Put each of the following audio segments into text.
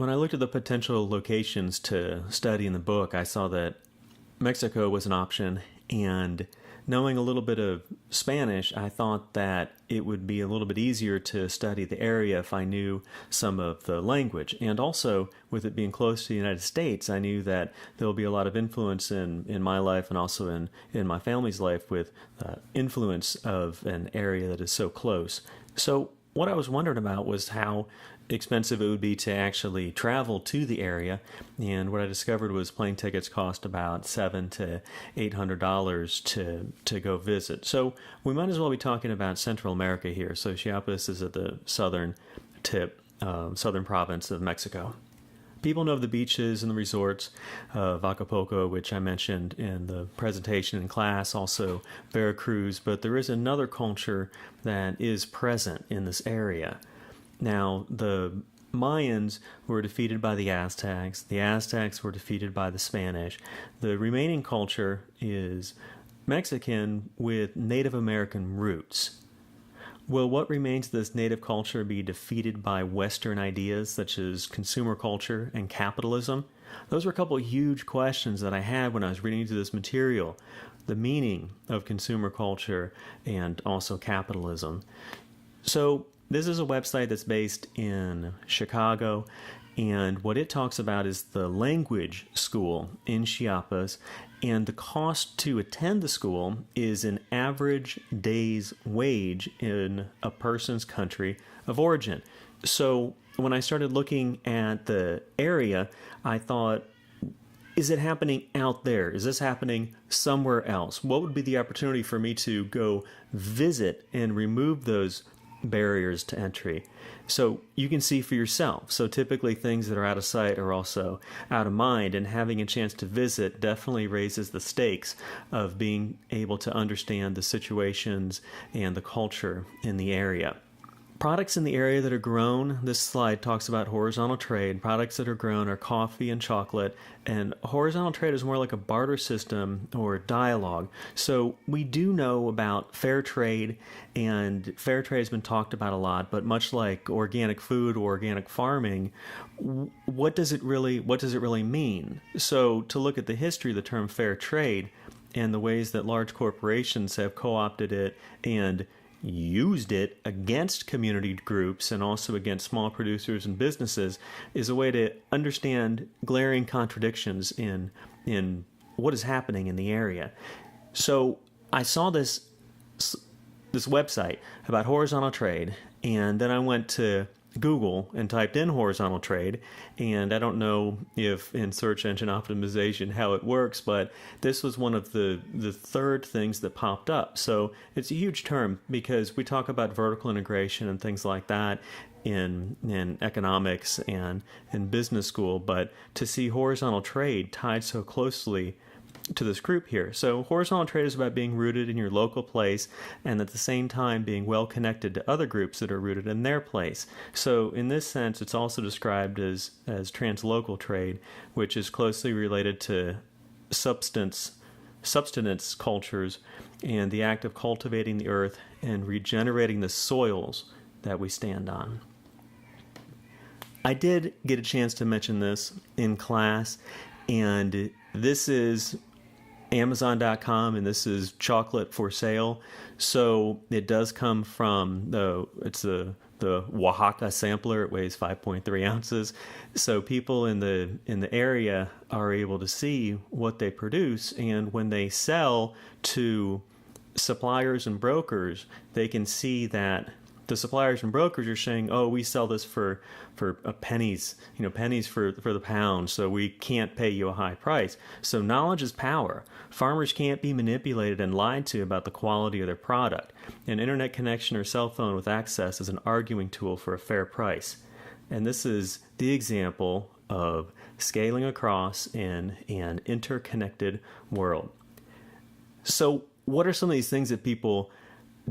When I looked at the potential locations to study in the book, I saw that Mexico was an option, and knowing a little bit of Spanish, I thought that it would be a little bit easier to study the area if I knew some of the language. And also, with it being close to the United States, I knew that there will be a lot of influence in my life and also in my family's life with influence of an area that is so close. So what I was wondering about was how expensive it would be to actually travel to the area, and what I discovered was plane tickets cost about $700 to $800 to go visit. So we might as well be talking about Central America here. So Chiapas is at the southern tip, southern province of Mexico. People know the beaches and the resorts of Acapulco, which I mentioned in the presentation in class, also Veracruz, but there is another culture that is present in this area. Now, the Mayans were defeated by the Aztecs were defeated by the Spanish. The remaining culture is Mexican with Native American roots. Will what remains of this native culture be defeated by Western ideas such as consumer culture and capitalism? Those were a couple of huge questions that I had when I was reading through this material. The meaning of consumer culture and also capitalism. So this is a website that's based in Chicago, and what it talks about is the language school in Chiapas, and the cost to attend the school is an average day's wage in a person's country of origin. So when I started looking at the area, I thought, is it happening out there? Is this happening somewhere else? What would be the opportunity for me to go visit and remove those barriers to entry? So you can see for yourself. So typically things that are out of sight are also out of mind, and having a chance to visit definitely raises the stakes of being able to understand the situations and the culture in the area. Products in the area that are grown, this slide talks about horizontal trade. Products that are grown are coffee and chocolate, and horizontal trade is more like a barter system or dialogue. So we do know about fair trade, and fair trade has been talked about a lot, but much like organic food or organic farming, what does it really mean? So to look at the history of the term fair trade and the ways that large corporations have co-opted it and used it against community groups and also against small producers and businesses is a way to understand glaring contradictions in what is happening in the area. So I saw this website about horizontal trade, and then I went to Google and typed in horizontal trade, and I don't know if in search engine optimization how it works, but this was one of the third things that popped up. So it's a huge term because we talk about vertical integration and things like that in economics and in business school, but to see horizontal trade tied so closely to this group here. So horizontal trade is about being rooted in your local place and at the same time being well connected to other groups that are rooted in their place. So in this sense, it's also described as translocal trade, which is closely related to sustenance cultures and the act of cultivating the earth and regenerating the soils that we stand on. I did get a chance to mention this in class, and this is Amazon.com, and this is chocolate for sale. So it does come from the Oaxaca sampler. It weighs 5.3 ounces. So people in the area are able to see what they produce, and when they sell to suppliers and brokers, they can see that the suppliers and brokers are saying, "Oh, we sell this for pennies, pennies for the pound, so we can't pay you a high price." So knowledge is power. Farmers can't be manipulated and lied to about the quality of their product. An internet connection or cell phone with access is an arguing tool for a fair price. And this is the example of scaling across in an interconnected world. So what are some of these things that people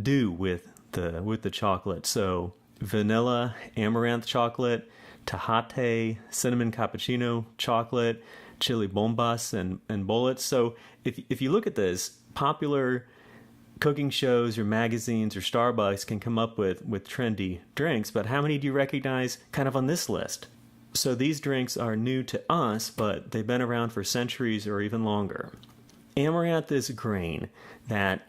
do with the chocolate? So vanilla amaranth chocolate, Tejate cinnamon cappuccino chocolate, chili bombas and bullets. So if you look at this, popular cooking shows or magazines or Starbucks can come up with trendy drinks, but how many do you recognize kind of on this list? So these drinks are new to us, but they've been around for centuries or even longer. And we're at this grain that,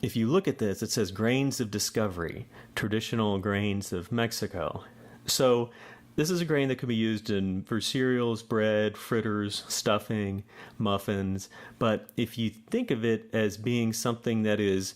if you look at this, it says grains of discovery, traditional grains of Mexico. So this is a grain that could be used for cereals, bread, fritters, stuffing, muffins. But if you think of it as being something that is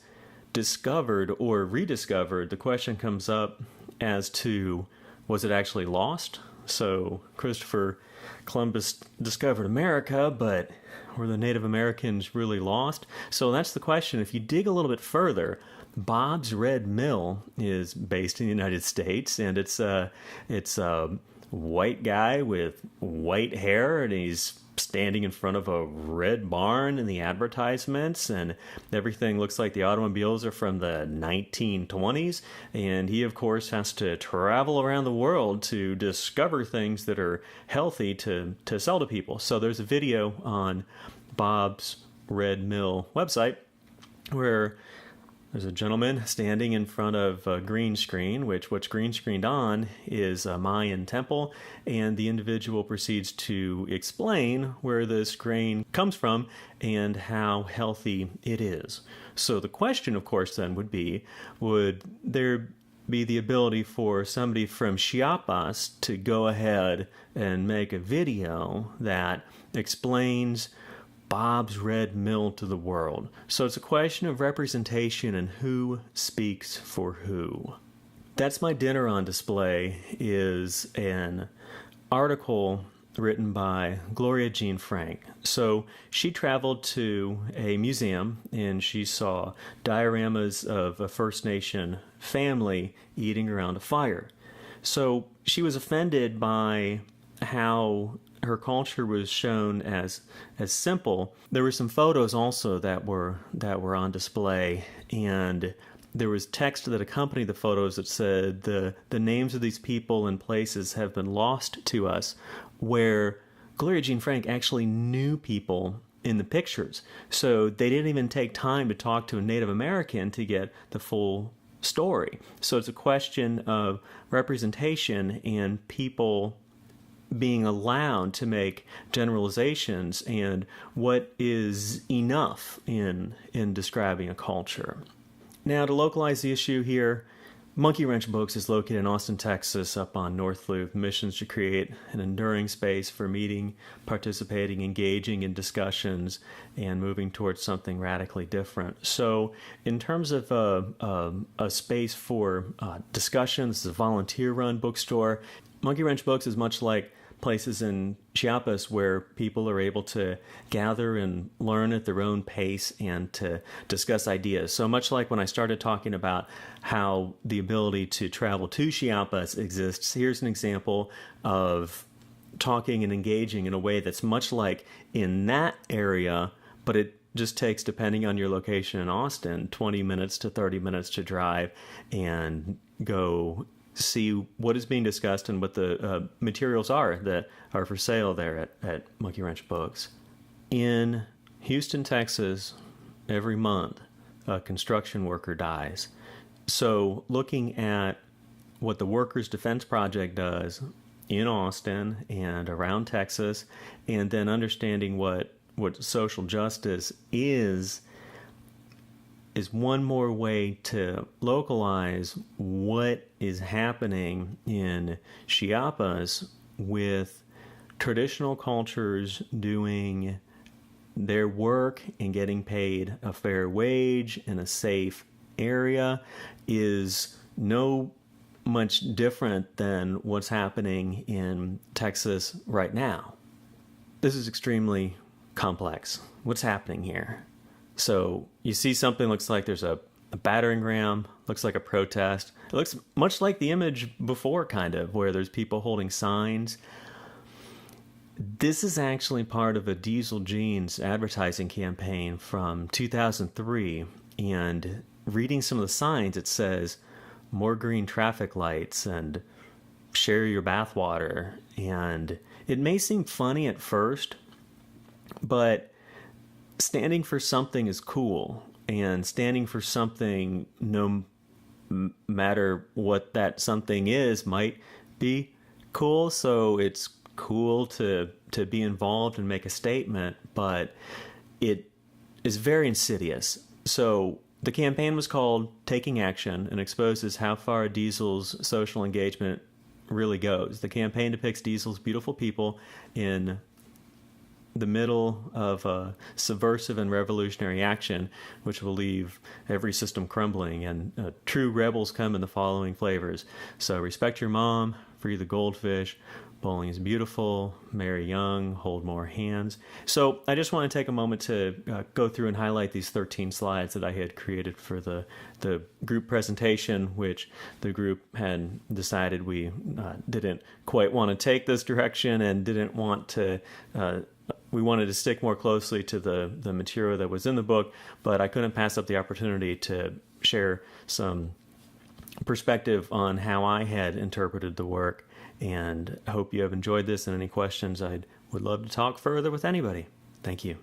discovered or rediscovered, the question comes up as to, was it actually lost? So Christopher Columbus discovered America, but were the Native Americans really lost? So that's the question. If you dig a little bit further, Bob's Red Mill is based in the United States, and it's a white guy with white hair, and he's standing in front of a red barn in the advertisements, and everything looks like the automobiles are from the 1920s, and he of course has to travel around the world to discover things that are healthy to sell to people. So there's a video on Bob's Red Mill website where there's a gentleman standing in front of a green screen, what's green screened on is a Mayan temple, and the individual proceeds to explain where this grain comes from and how healthy it is. So the question, of course, then would there be the ability for somebody from Chiapas to go ahead and make a video that explains Bob's Red Mill to the world? So it's a question of representation and who speaks for who. That's My Dinner on Display is an article written by Gloria Jean Frank. So she traveled to a museum and she saw dioramas of a First Nation family eating around a fire. So she was offended by how her culture was shown as simple. There were some photos also that were on display, and there was text that accompanied the photos that said the names of these people and places have been lost to us, where Gloria Jean Frank actually knew people in the pictures. So they didn't even take time to talk to a Native American to get the full story. So it's a question of representation and people being allowed to make generalizations and what is enough in describing a culture. Now, to localize the issue here, Monkey Wrench Books is located in Austin, Texas, up on North Loop. Missions to create an enduring space for meeting, participating, engaging in discussions, and moving towards something radically different. So in terms of a space for discussions, it's a volunteer-run bookstore. Monkey Wrench Books is much like places in Chiapas where people are able to gather and learn at their own pace and to discuss ideas. So much like when I started talking about how the ability to travel to Chiapas exists, here's an example of talking and engaging in a way that's much like in that area, but it just takes, depending on your location in Austin, 20 minutes to 30 minutes to drive and go see what is being discussed and what the materials are that are for sale there at Monkey Wrench Books. In Houston, Texas, every month, a construction worker dies. So looking at what the Workers' Defense Project does in Austin and around Texas, and then understanding what social justice is one more way to localize what is happening in Chiapas with traditional cultures doing their work and getting paid a fair wage in a safe area is no much different than what's happening in Texas right now. This is extremely complex. What's happening here? So you see something, looks like there's a battering ram, looks like a protest. It looks much like the image before, kind of, where there's people holding signs. This is actually part of a Diesel Jeans advertising campaign from 2003. And reading some of the signs, it says, more green traffic lights and share your bathwater. And it may seem funny at first, but standing for something is cool, and standing for something, no matter what that something is, might be cool. So it's cool to be involved and make a statement, but it is very insidious. So the campaign was called Taking Action and exposes how far Diesel's social engagement really goes. The campaign depicts Diesel's beautiful people in the middle of a subversive and revolutionary action, which will leave every system crumbling. And true rebels come in the following flavors. So respect your mom, free the goldfish, bowling is beautiful, marry young, hold more hands. So I just want to take a moment to go through and highlight these 13 slides that I had created for the group presentation, which the group had decided we didn't quite want to take this direction and didn't want to we wanted to stick more closely to the material that was in the book, but I couldn't pass up the opportunity to share some perspective on how I had interpreted the work. And I hope you have enjoyed this, and any questions, I would love to talk further with anybody. Thank you.